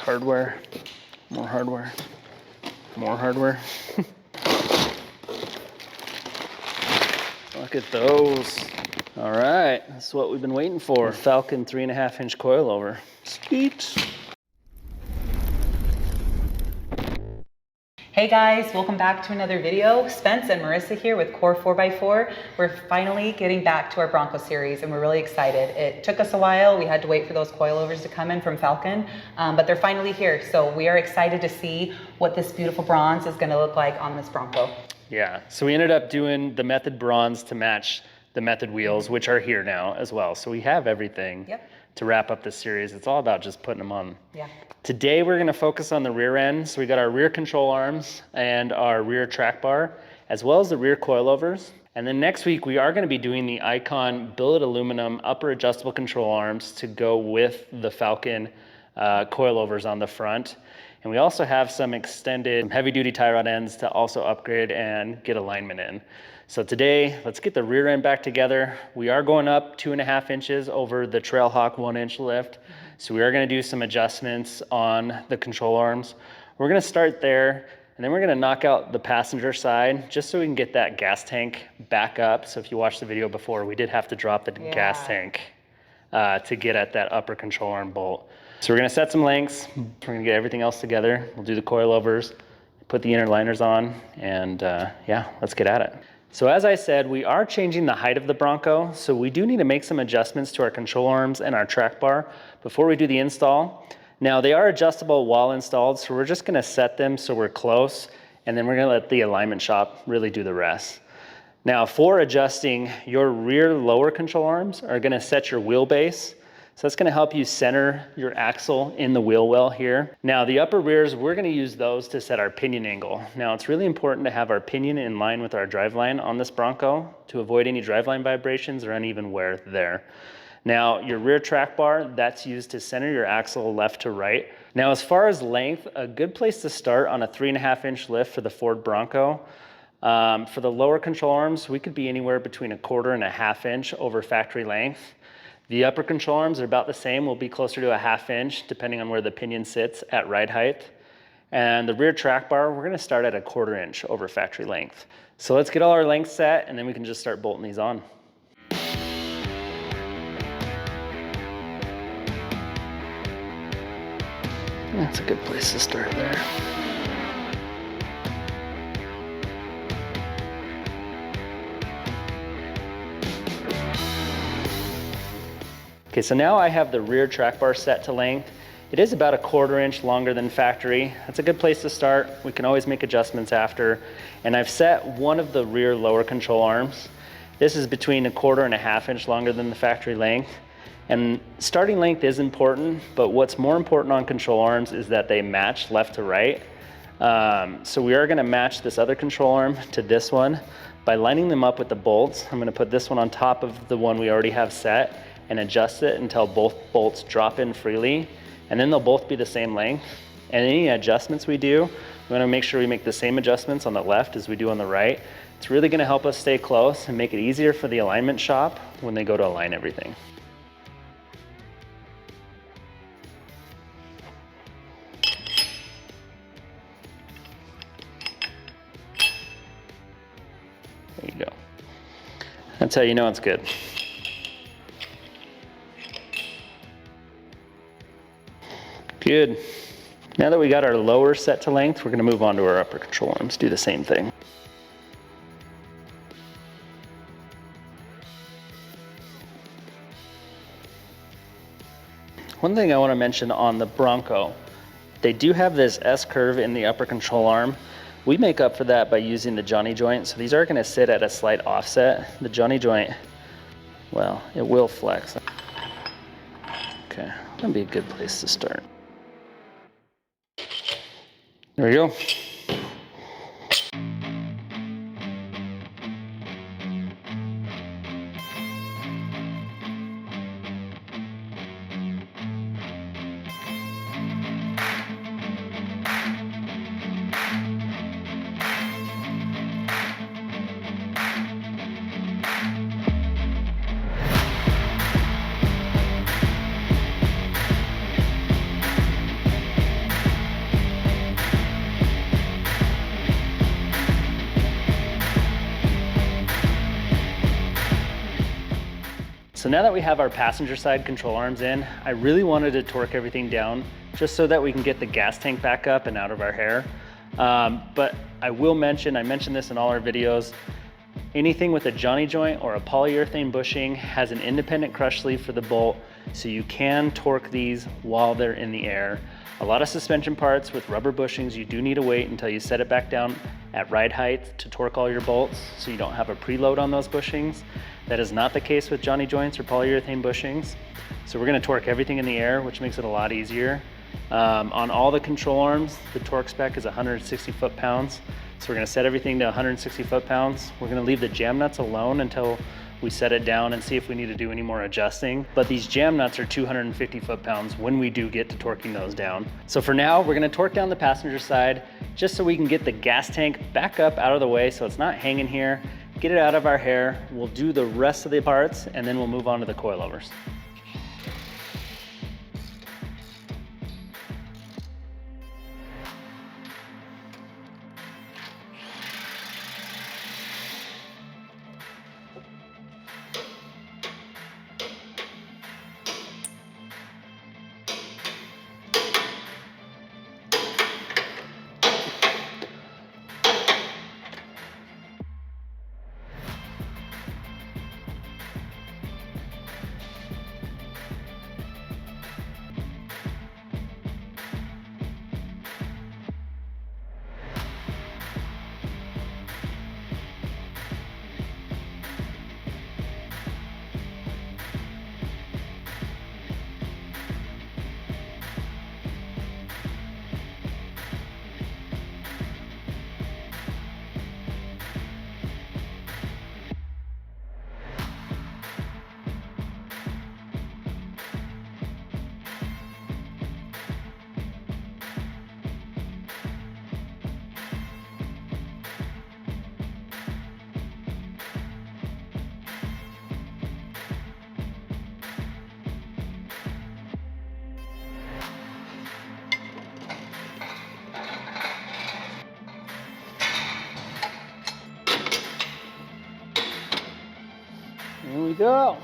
hardware, more hardware, more hardware. Look at those. All right, that's what we've been waiting for. Falcon 3.5-inch coilover. Sweet. Hey guys, welcome back to another video. Spence and Marissa here with Core 4x4. We're finally getting back to our Bronco series and we're really excited. It took us a while. We had to wait for those coilovers to come in from Falcon, but they're finally here. So we are excited to see what this beautiful bronze is gonna look like on this Bronco. Yeah, so we ended up doing the Method bronze to match the Method wheels, which are here now as well. So we have everything to wrap up this series. It's all about just putting them on. Yeah. Today we're gonna focus on the rear end. So we got our rear control arms and our rear track bar, as well as the rear coilovers. And then next week we are gonna be doing the Icon billet aluminum upper adjustable control arms to go with the Falcon coilovers on the front. And we also have some extended heavy duty tie rod ends to also upgrade and get alignment in. So today, let's get the rear end back together. We are going up 2.5 inches over the Trailhawk 1-inch lift. So we are gonna do some adjustments on the control arms. We're gonna start there, and then we're gonna knock out the passenger side just so we can get that gas tank back up. So if you watched the video before, we did have to drop the gas tank to get at that upper control arm bolt. So we're gonna set some lengths. We're gonna get everything else together. We'll do the coilovers, put the inner liners on, and yeah, let's get at it. So as I said, we are changing the height of the Bronco, so we do need to make some adjustments to our control arms and our track bar before we do the install. Now they are adjustable while installed, so we're just gonna set them so we're close, and then we're gonna let the alignment shop really do the rest. Now for adjusting, your rear lower control arms are gonna set your wheelbase. So that's gonna help you center your axle in the wheel well here. Now the upper rears, we're gonna use those to set our pinion angle. Now it's really important to have our pinion in line with our driveline on this Bronco to avoid any driveline vibrations or uneven wear there. Now your rear track bar, that's used to center your axle left to right. Now as far as length, a good place to start on a 3.5-inch lift for the Ford Bronco. For the lower control arms, we could be anywhere between 1/4 and 1/2 inch over factory length. The upper control arms are about the same. We'll be closer to 1/2 inch depending on where the pinion sits at ride height. And the rear track bar, we're gonna start at 1/4 inch over factory length. So let's get all our lengths set and then we can just start bolting these on. That's a good place to start there. Okay, so now I have the rear track bar set to length. It is about 1/4 inch longer than factory. That's a good place to start. We can always make adjustments after. And I've set one of the rear lower control arms. This is between 1/4 and 1/2 inch longer than the factory length. And starting length is important, but what's more important on control arms is that they match left to right. So we are gonna match this other control arm to this one by lining them up with the bolts. I'm gonna put this one on top of the one we already have set and adjust it until both bolts drop in freely, and then they'll both be the same length. And any adjustments we do, we wanna make sure we make the same adjustments on the left as we do on the right. It's really gonna help us stay close and make it easier for the alignment shop when they go to align everything. There you go. That's how you know it's good. Good. Now that we got our lower set to length, we're gonna move on to our upper control arms, do the same thing. One thing I wanna mention on the Bronco, they do have this S curve in the upper control arm. We make up for that by using the Johnny joint, so these are gonna sit at a slight offset. The Johnny joint, well, it will flex. Okay, that'd be a good place to start. There we go. So now that we have our passenger side control arms in, I really wanted to torque everything down just so that we can get the gas tank back up and out of our hair. But I will mention, I mentioned this in all our videos, anything with a Johnny joint or a polyurethane bushing has an independent crush sleeve for the bolt, so you can torque these while they're in the air. A lot of suspension parts with rubber bushings, you do need to wait until you set it back down at ride height to torque all your bolts so you don't have a preload on those bushings. That is not the case with Johnny joints or polyurethane bushings. So we're gonna torque everything in the air, which makes it a lot easier. On all the control arms, the torque spec is 160 foot-pounds. So we're gonna set everything to 160 foot-pounds. We're gonna leave the jam nuts alone until we set it down and see if we need to do any more adjusting. But these jam nuts are 250 foot-pounds when we do get to torquing those down. So for now, we're gonna torque down the passenger side just so we can get the gas tank back up out of the way so it's not hanging here, get it out of our hair. We'll do the rest of the parts and then we'll move on to the coilovers. Here we go.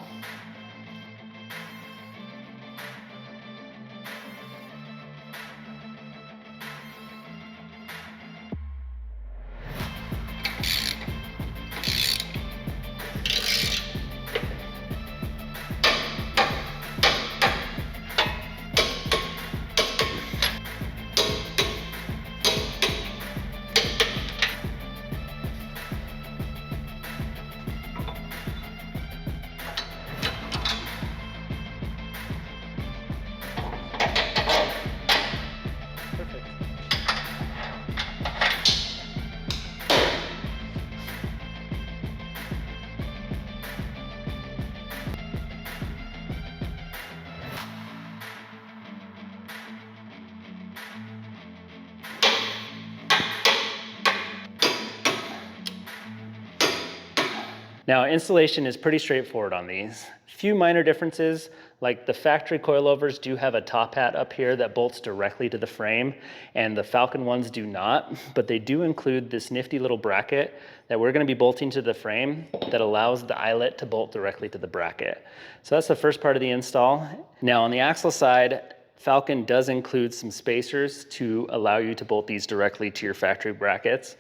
Now, installation is pretty straightforward on these. Few minor differences, like the factory coilovers do have a top hat up here that bolts directly to the frame, and the Falcon ones do not, but they do include this nifty little bracket that we're gonna be bolting to the frame that allows the eyelet to bolt directly to the bracket. So that's the first part of the install. Now, on the axle side, Falcon does include some spacers to allow you to bolt these directly to your factory brackets.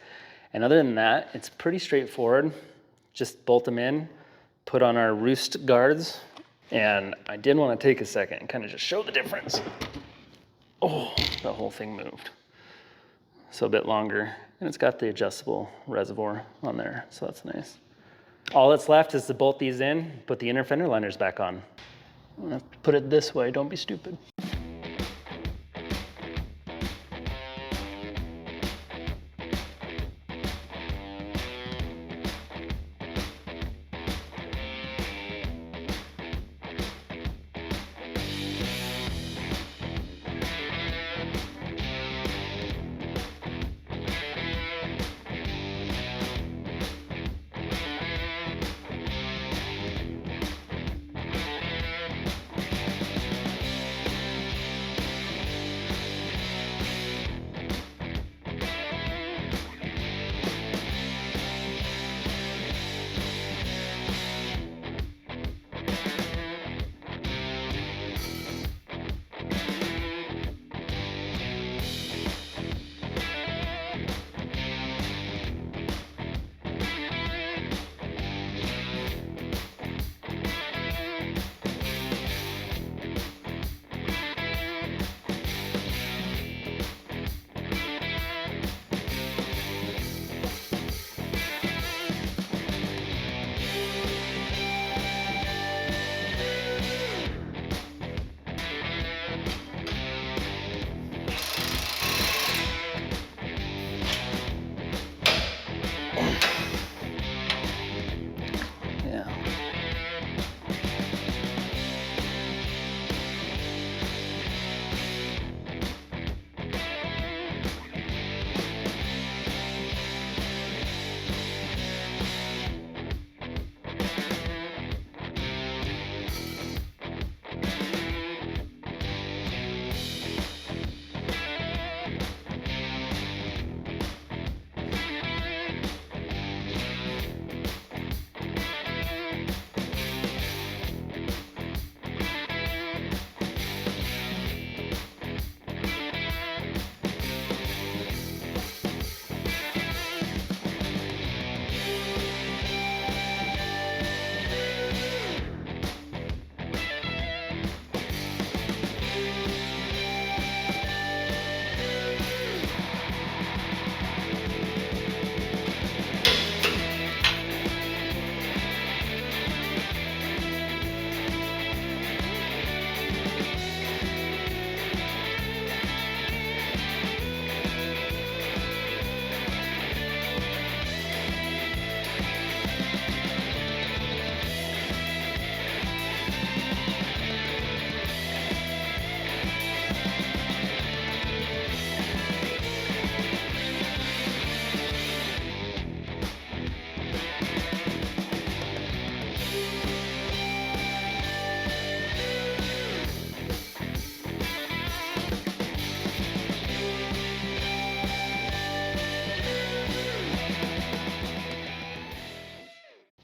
And other than that, it's pretty straightforward. Just bolt them in, put on our roost guards, and I did want to take a second and kind of just show the difference. Oh, the whole thing moved. So a bit longer, and it's got the adjustable reservoir on there, so that's nice. All that's left is to bolt these in, put the inner fender liners back on. I'm gonna put it this way, don't be stupid.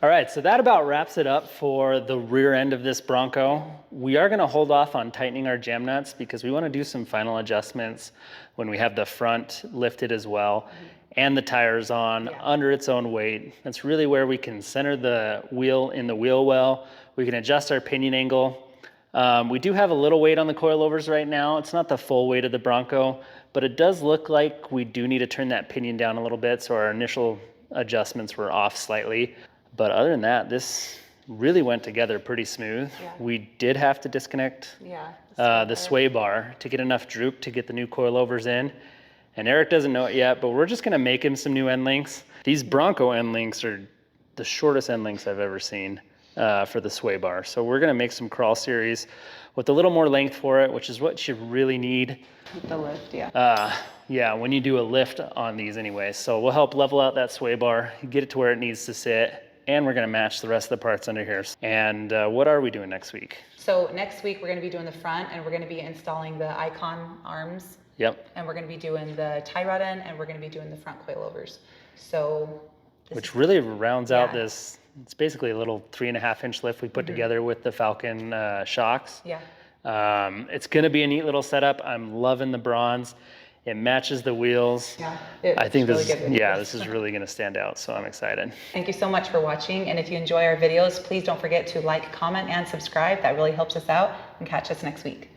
All right, so that about wraps it up for the rear end of this Bronco. We are gonna hold off on tightening our jam nuts because we wanna do some final adjustments when we have the front lifted as well and the tires on under its own weight. That's really where we can center the wheel in the wheel well. We can adjust our pinion angle. We do have a little weight on the coilovers right now. It's not the full weight of the Bronco, but it does look like we do need to turn that pinion down a little bit, so our initial adjustments were off slightly. But other than that, this really went together pretty smooth. We did have to disconnect the sway bar to get enough droop to get the new coilovers in. And Eric doesn't know it yet, but we're just gonna make him some new end links. These Bronco end links are the shortest end links I've ever seen for the sway bar. So we're gonna make some crawl series with a little more length for it, which is what you really need. The lift, yeah, when you do a lift on these anyway. So we'll help level out that sway bar, get it to where it needs to sit, and we're gonna match the rest of the parts under here. And what are we doing next week? So next week we're gonna be doing the front, and we're gonna be installing the Icon arms. Yep. And we're gonna be doing the tie rod end, and we're gonna be doing the front coilovers. So. Which really rounds out this, it's basically a little 3.5-inch lift we put together with the Falcon shocks. Yeah. It's gonna be a neat little setup. I'm loving the bronze. It matches the wheels. Yeah, I think really this is really gonna stand out, so I'm excited. Thank you so much for watching, and if you enjoy our videos, please don't forget to like, comment, and subscribe. That really helps us out, and catch us next week.